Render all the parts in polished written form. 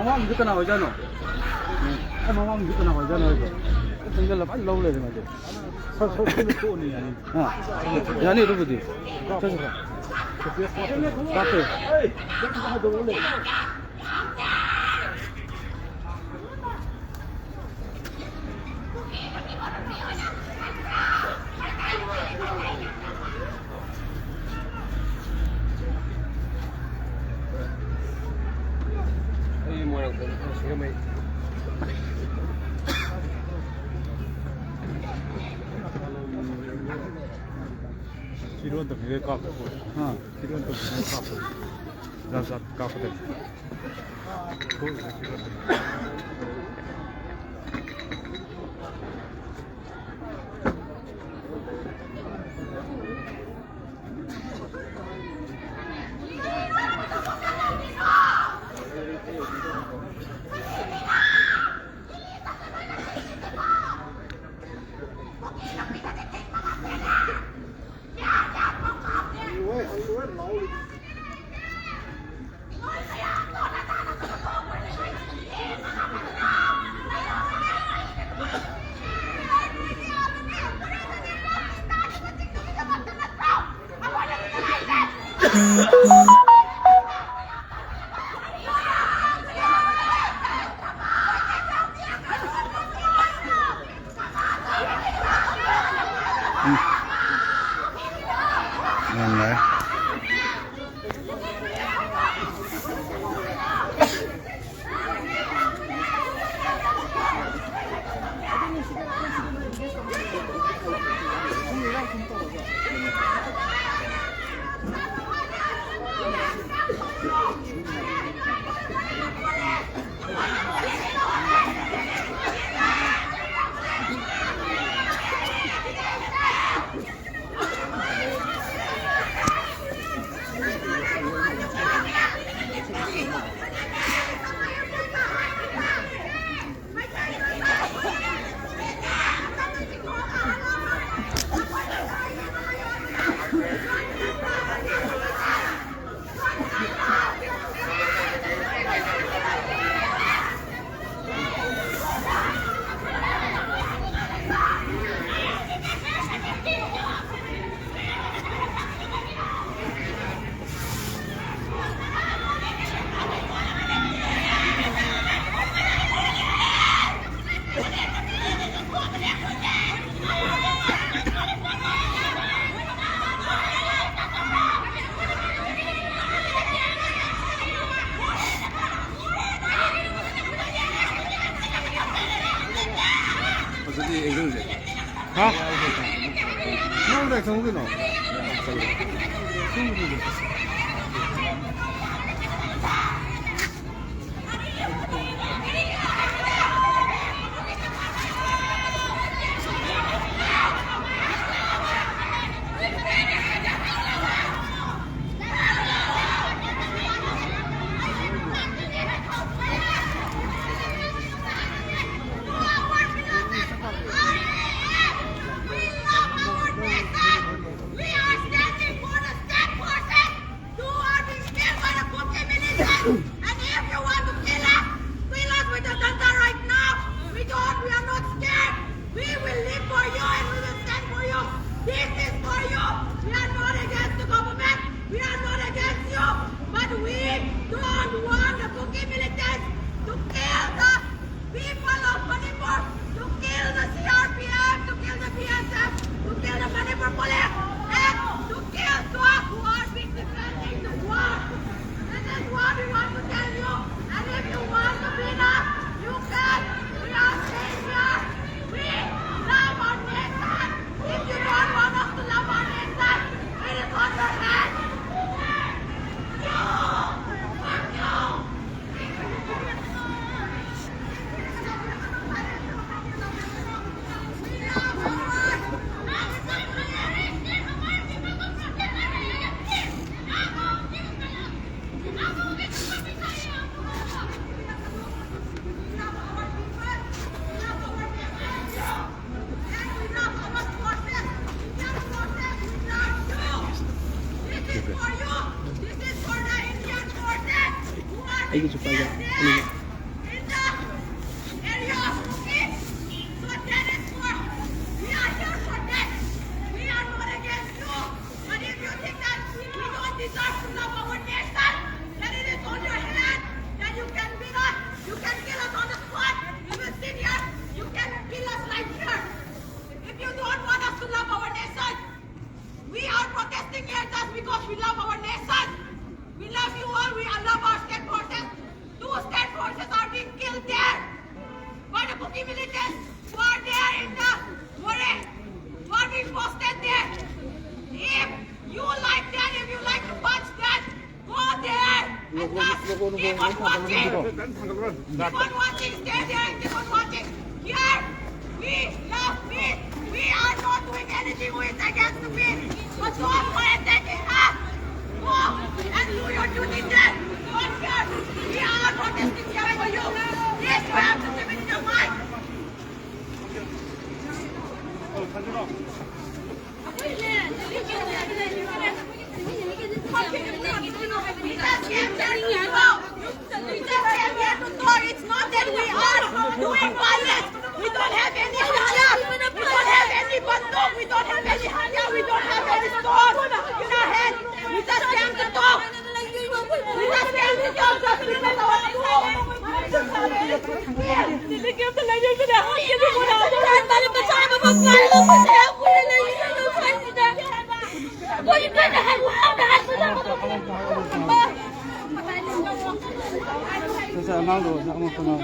Mama gitu na wajan no. Mama gitu na wajan no. Tinggal apa lau le macam. So ni yani. Ha. Yani tu betul. Coba. Satu. Kilometer bile kapı. Ha, kilometer bile kapı. Zaten kapıda. Bu kilometer. Này. Hả? Nó đây không cái nào. 아이게 좀 빨리. Because we love our nation. We love you all. We love our state forces. 2 state forces are being killed there by the Kuki militants who are there in the Murray, who are being posted there. If you like that, if you like to watch that, go there and just keep on watching. Keep on watching. Stay there and keep on watching. Here, we love peace. We are not doing anything who is against the peace. But go for attacking us. Go and do your duty there. Not here. We are protesting here for you. This you have to keep it in your mind. It's not that we are doing violence. We don't have any hanya. We don't have any banduk. We don't have any hanya. We don't have any sword in our hand. We just came to talk. We just came to talk. Just to let our Saya malu, nak mau kenal.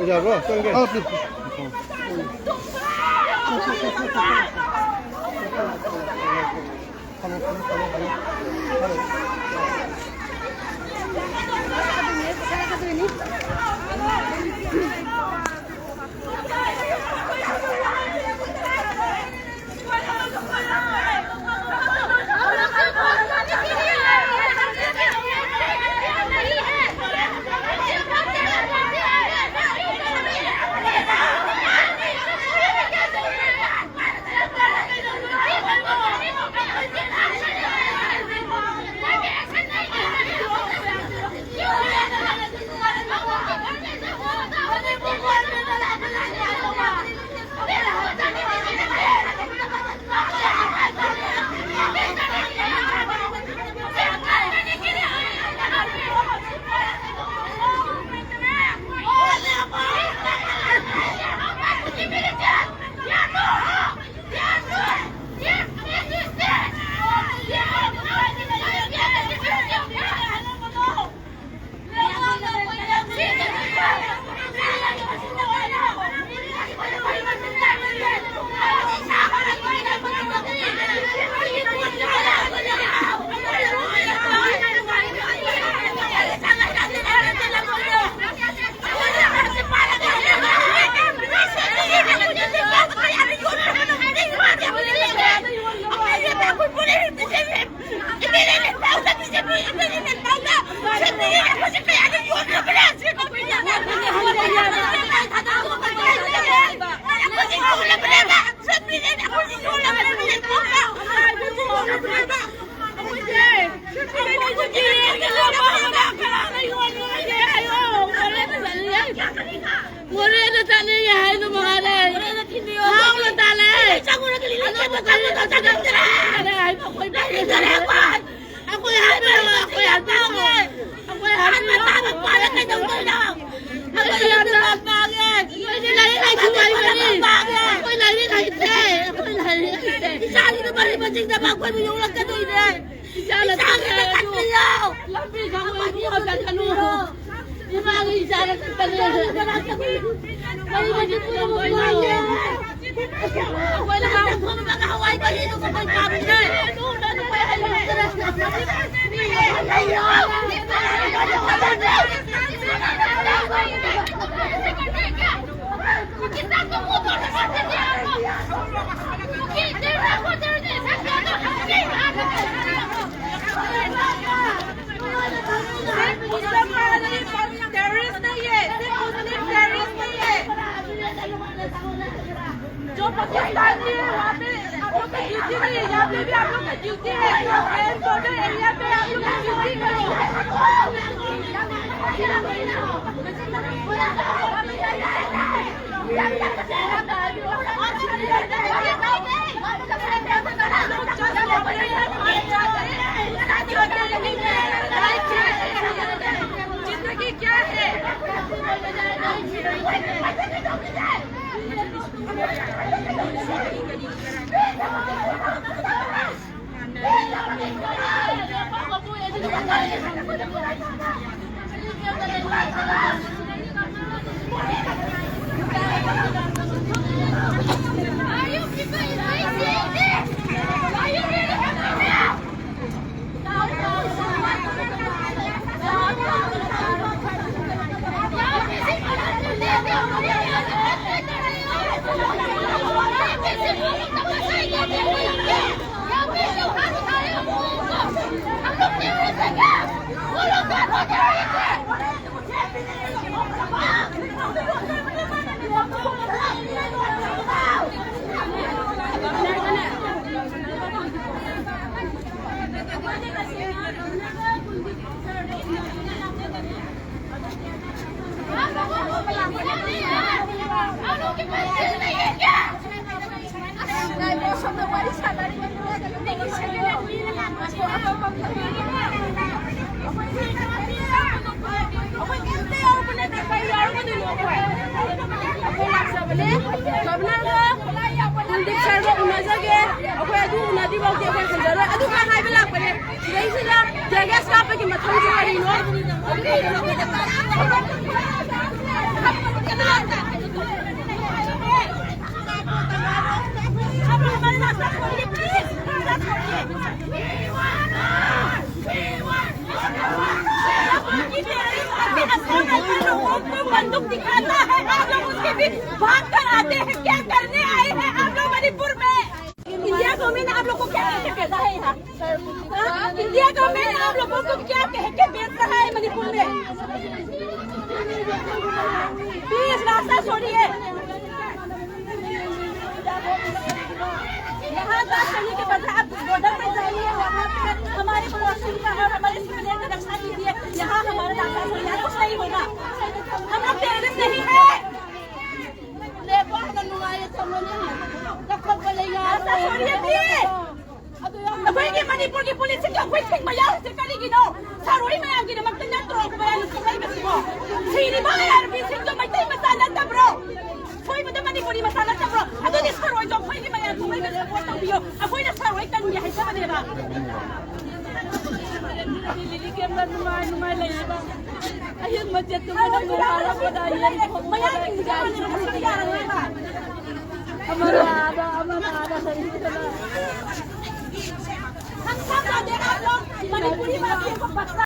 Ya, bro, tengok. Ah, please. Ini Record! Ako'y happy ako! Ako'y happy ako! Ako'y happy ako! Magpalat na itong tulong! Ako'y happy ako! Bakit? Hindi lang yung nagsuway mo rin! Bakit? Ako'y lang yung nagte! Ako'y lang yung nagte! Isali na ba rin ba sing nabagwan mo yung ulang ka doon eh? Isali na tatlo! Lapis ako yung mga gagano! Di ba ang isali na tatlo? Maliwagin mo yung mga gagano! Ako'y lang ako kung mag-ahaway ko dito sa pagpapinay! Ano pa yung stress na? जो पाकिस्तान में वहाँ पे आप लोग का ड्यूटी नहीं है, यहाँ पे भी आप लोग का ड्यूटी है। एयर बॉर्डर एरिया पे आप लोग का ड्यूटी जिंदगी क्या है? बंदूक दिखाता है, आप लोग उसके भी भाग कर आते हैं। क्या करने आए हैं आप लोग मणिपुर में? इंडिया गवर्नमेंट आप लोग को क्या कह के भेजा है यहाँ? इंडिया गवर्नमेंट आप लोगों को क्या कह के भेज रहा है मणिपुर में? प्लीज रास्ता छोड़िए। यहाँ बात करने के बदले आप बॉर्डर पे जाइए, वहाँ पे हमारे पड़ोसी का और हमारे सिविलियन का रक्षा कीजिए। यहाँ हमारा रास्ता छोड़िए, कुछ नहीं होगा। हम लोग टेररिस्ट नहीं है। अखोई मणिपुर की पुलिस से अखोई ठीक मया से करेगी नो सारोई में आगे नमक तक नत्रो को बयान सुनाई में सिको सीरी बाहर भी सिंह तो मैं तई मसाला तब्रो कोई मत मणिपुरी मसाला तब्रो अदो दिस सारोई जो अखोई की मया सुनाई में सपोर्ट तबियो अखोई ना सारोई तन ये है सब देबा लिली के अंदर नुमाई लेबा अहिन मस्जिद तुम लोग हारा पड़ा ये मया की जान ने मसला रहेगा हमारा आधा सही हम सब देखा लोग मणिपुरी बात को